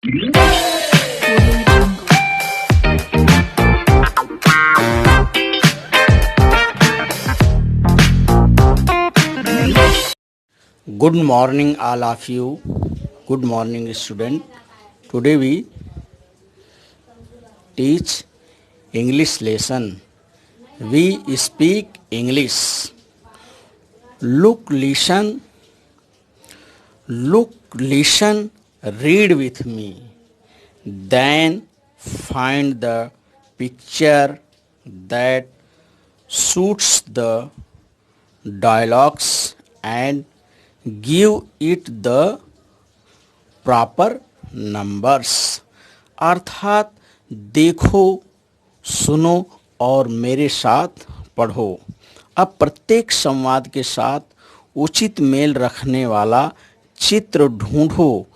Good morning, all of you. Good morning, student. Today we teach English lesson. We speak English. Look, listen, read with me. Then find the picture that suits the dialogues and give it the proper numbers. अर्थात देखो, सुनो और मेरे साथ पढ़ो। अब प्रत्येक संवाद के साथ उचित मेल रखने वाला चित्र ढूंढो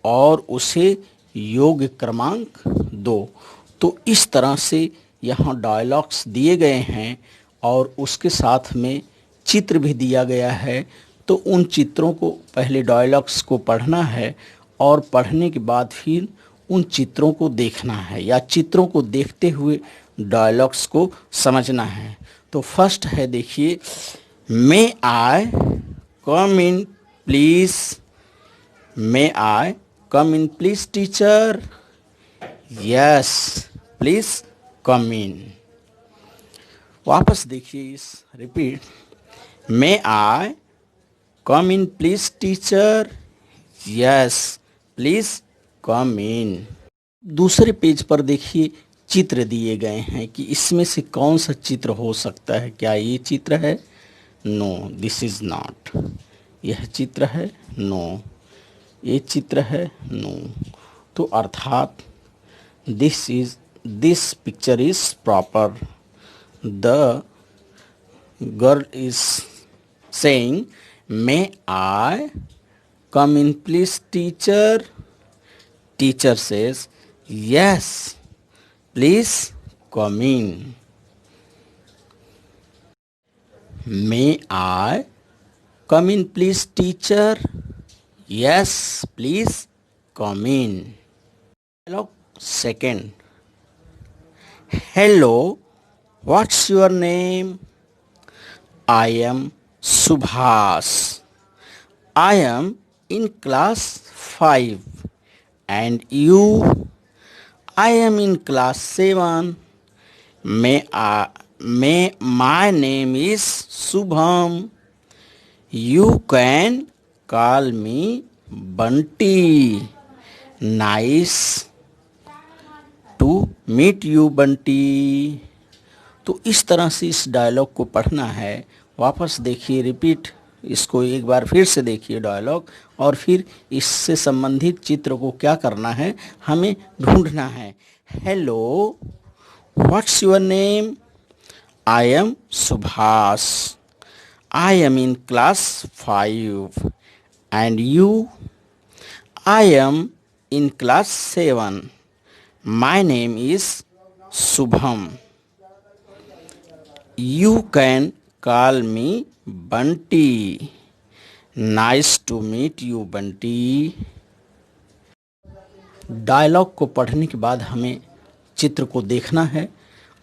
और उसे योग्य क्रमांक दो। तो इस तरह से यहाँ डायलॉग्स दिए गए हैं और उसके साथ में चित्र भी दिया गया है। तो उन चित्रों को पहले डायलॉग्स को पढ़ना है और पढ़ने के बाद फिर उन चित्रों को देखना है या चित्रों को देखते हुए डायलॉग्स को समझना है। तो फर्स्ट है, देखिए, may I come in please. May I come in please teacher. Yes, please come in. वापस देखिए, इस repeat, may I come in please teacher. Yes, please come in. दूसरे पेज पर देखिए चित्र दिए गए हैं कि इसमें से कौन सा चित्र हो सकता है। क्या ये चित्र है? No, this is not. यह चित्र है? नो। ये चित्र है? नो। तो अर्थात this picture is proper. The girl is saying, may I come in please teacher. Teacher says, yes, please come in. May I come in please teacher? Yes, please come in. Dialogue second. Hello, what's your name? I am Subhas. I am in class 5 and you? I am in class 7. My name is Subham. You can call me Bunty. Nice to meet you, Bunty. तो इस तरह से इस dialogue को पढ़ना है। वापस देखिए, रिपीट, इसको एक बार फिर से देखिए डायलॉग, और फिर इससे संबंधित चित्र को क्या करना है, हमें ढूंढना है। Hello, what's your name? I am Subhash. I am in class 5 and you? I am in class 7। My name is Shubham. You can call me Bunty. Nice to meet you, Bunty. Dialogue को पढ़ने के बाद हमें चित्र को देखना है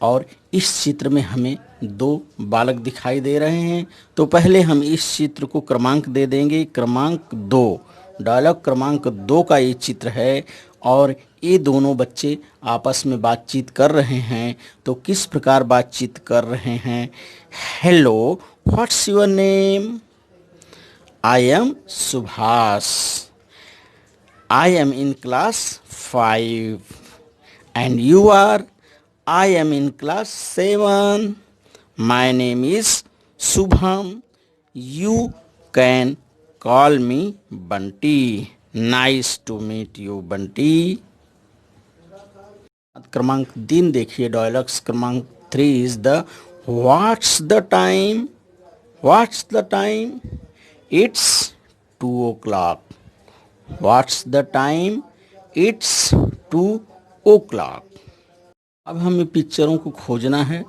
और इस चित्र में हमें 2 बालक दिखाई दे रहे हैं। तो पहले हम इस चित्र को क्रमांक दे देंगे, क्रमांक 2। डायलॉग क्रमांक 2 का ये चित्र है और ये दोनों बच्चे आपस में बातचीत कर रहे हैं। तो किस प्रकार बातचीत कर रहे हैं? Hello, what's your name? I am Subhash. I am in class 5 and you are? I am in class 7। My name is Shubham. You can call me Bunty. Nice to meet you, Bunty. क्रमांक 3 देखिए, डायलॉग्स क्रमांक 3 is the what's the time? What's the time? It's 2 o'clock. What's the time? It's 2 o'clock. अब हमें पिक्चरों को खोजना है।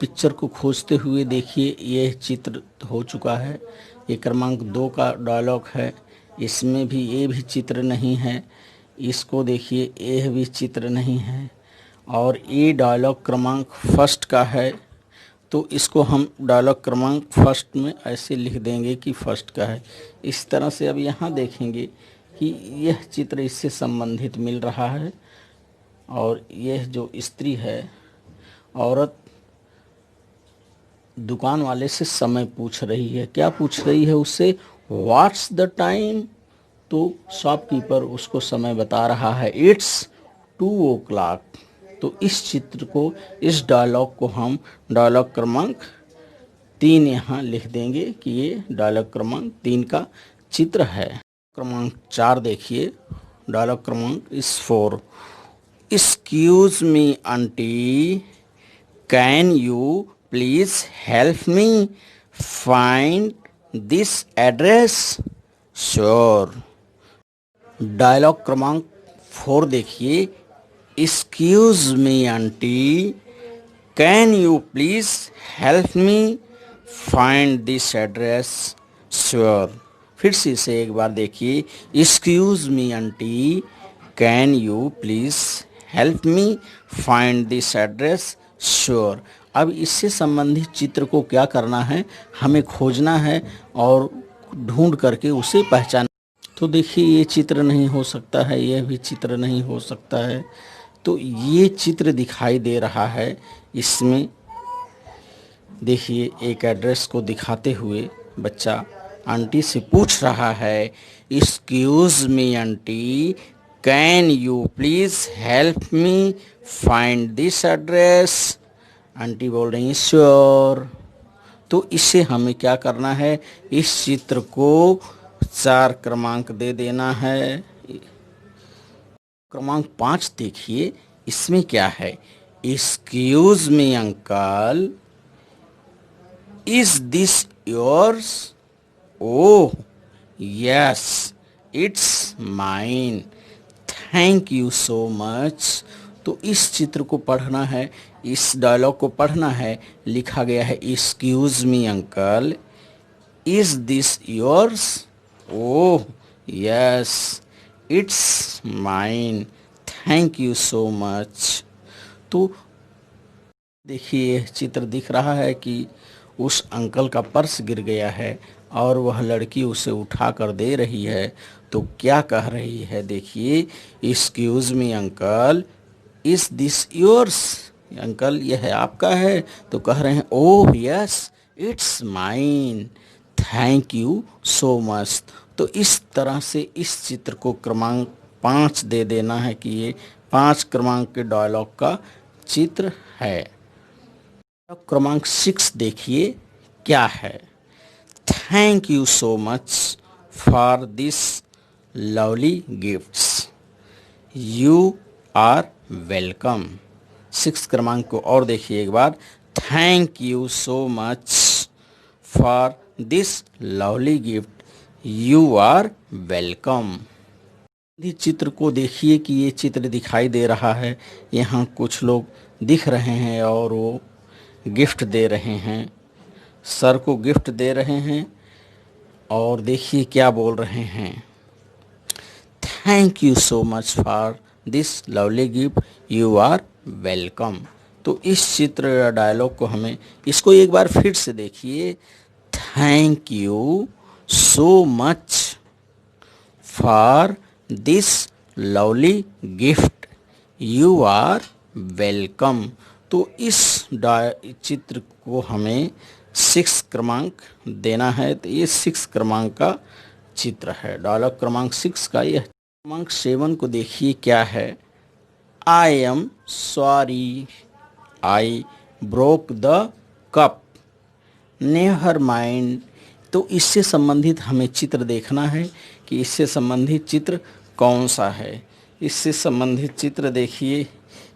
Picture को खोजते हुए देखिए, यह चित्र हो चुका है। ये क्रमांक 2 का डायलॉग है। इसमें भी ये भी चित्र नहीं है। इसको देखिए, यह भी चित्र नहीं है और ये डायलॉग क्रमांक फर्स्ट का है, तो इसको हम डायलॉग क्रमांक फर्स्ट में ऐसे लिख देंगे कि फर्स्ट का है। इस तरह से अब यहाँ देखेंगे कि यह चित्र इससे संबंधित मिल रहा है और यह जो स्त्री है, औरत दुकान वाले से समय पूछ रही है। क्या पूछ रही है उससे? What's the time. तो शॉपकीपर उसको समय बता रहा है, इट्स 2 o'clock। तो इस चित्र को, इस डायलॉग को हम डायलॉग क्रमांक 3 यहाँ लिख देंगे कि ये डायलॉग क्रमांक 3 का चित्र है। क्रमांक 4 देखिए, डायलॉग क्रमांक इस 4। Excuse me aunty, can you please help me find this address? Sure. Dialogue क्रमांक 4 देखिए, excuse me aunty, can you please help me find this address? Sure. फिर से इसे एक बार देखिए, excuse me aunty, can you please help me find this address? Sure. अब इससे संबंधित चित्र को क्या करना है, हमें खोजना है और ढूंढ करके उसे पहचान। तो देखिए, ये चित्र नहीं हो सकता है, यह भी चित्र नहीं हो सकता है। तो ये चित्र दिखाई दे रहा है। इसमें देखिए, एक एड्रेस को दिखाते हुए बच्चा आंटी से पूछ रहा है, excuse me aunty, can you please help me find this address? Aunty बोल रही हैं, श्योर। तो इसे हमें क्या करना है, इस चित्र को 4 क्रमांक दे देना है। क्रमांक 5 देखिए, इसमें क्या है, excuse me uncle, is this yours? Oh yes, it's mine, thank you so much. तो इस चित्र को पढ़ना है, इस डायलॉग को पढ़ना है। लिखा गया है, excuse me uncle, is this yours? Oh yes, it's mine, thank you so much. तो देखिए, चित्र दिख रहा है कि उस अंकल का पर्स गिर गया है और वह लड़की उसे उठा कर दे रही है। तो क्या कह रही है, देखिए, excuse me uncle, is this yours? Uncle, यह आपका है? तो कह रहे हैं, oh yes, it's mine, thank you so much. तो इस तरह से इस चित्र को क्रमांक 5 दे देना है कि ये 5 क्रमांक के डायलॉग का चित्र है। क्रमांक 6 देखिए, क्या है, thank you so much for this lovely gifts, you are welcome. 6 क्रमांक को और देखिए एक बार, thank you so much for this lovely gift, you are welcome. चित्र को देखिए कि ये चित्र दिखाई दे रहा है, यहाँ कुछ लोग दिख रहे हैं और वो गिफ्ट दे रहे हैं, सर को गिफ्ट दे रहे हैं और देखिए क्या बोल रहे हैं, thank you so much for this lovely gift, you are welcome. तो इस चित्र या डायलॉग को हमें, इसको एक बार फिर से देखिए, thank you so much for this lovely gift, you are welcome. तो इस चित्र को हमें 6 क्रमांक देना है। तो ये 6 क्रमांक का चित्र है, डायलॉग क्रमांक 6 का। यह क्रमांक 7 को देखिए, क्या है, I am sorry I broke the cup, never mind. तो इससे संबंधित हमें चित्र देखना है कि इससे संबंधित चित्र कौन सा है। इससे संबंधित चित्र देखिए,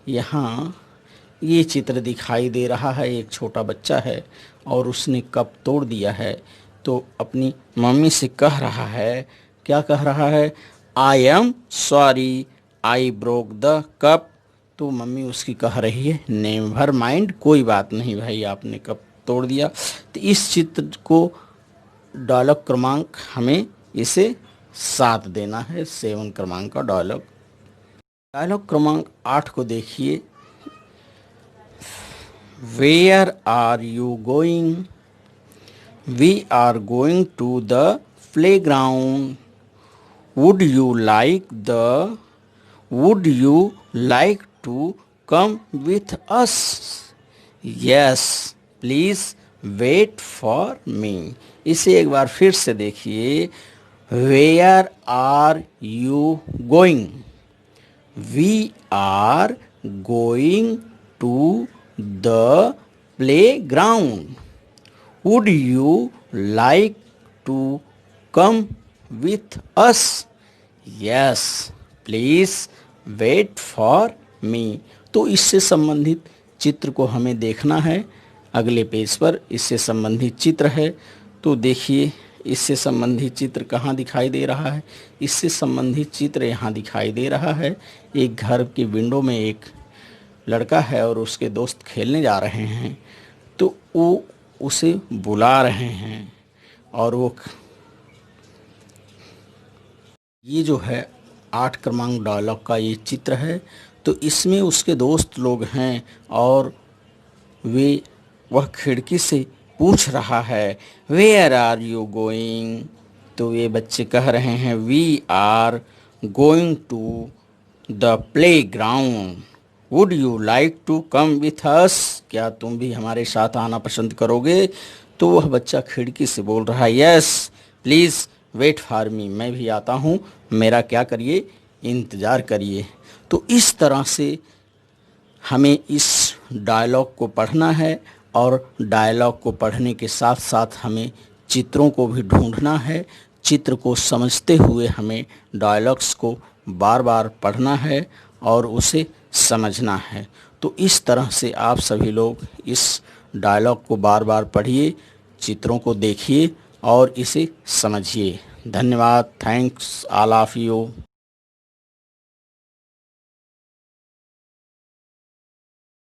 यहाँ ये चित्र दिखाई दे रहा है, एक छोटा बच्चा है और उसने कप तोड़ दिया है। तो अपनी मम्मी से कह रहा है, क्या कह रहा है, I am sorry I broke the cup. तो मम्मी उसकी कह रही है, नेवर माइंड, कोई बात नहीं भाई, आपने कप तोड़ दिया। तो इस चित्र को डायलॉग क्रमांक हमें इसे 7 देना है, 7 क्रमांक का डायलॉग डायलॉग क्रमांक 8 को देखिए। Where are you going? We are going to the playground. Would you like the would you like to come with us? Yes, please wait for me. इसे एक बार फिर से देखिए। Where are you going? We are going to the playground. Would you like to come with us? Yes, please wait for me. तो इससे संबंधित चित्र को हमें देखना है। अगले पेज पर इससे संबंधित चित्र है। तो देखिए इससे संबंधित चित्र कहाँ दिखाई दे रहा है? इससे संबंधित चित्र यहाँ दिखाई दे रहा है। एक घर की विंडो में एक लड़का है और उसके दोस्त खेलने जा रहे हैं। तो वो उसे बुला रहे हैं और वो ये जो है 8 क्रमांक डायलॉग का ये चित्र है। तो इसमें उसके दोस्त लोग हैं और वह खिड़की से पूछ रहा है वेयर आर यू गोइंग? तो ये बच्चे कह रहे हैं we are going to the playground. Would you like to come with us? क्या तुम भी हमारे साथ आना पसंद करोगे? तो वह बच्चा खिड़की से बोल रहा है yes please wait for me. मैं भी आता हूँ, मेरा क्या करिए, इंतज़ार करिए। तो इस तरह से हमें इस डायलॉग को पढ़ना है और डायलॉग को पढ़ने के साथ साथ हमें चित्रों को भी ढूंढना है। चित्र को समझते हुए हमें डायलॉग्स को बार बार पढ़ना है और उसे समझना है। तो इस तरह से आप सभी लोग इस डायलॉग को बार बार पढ़िए, चित्रों को देखिए और इसे समझिए। धन्यवाद। Thanks all of you.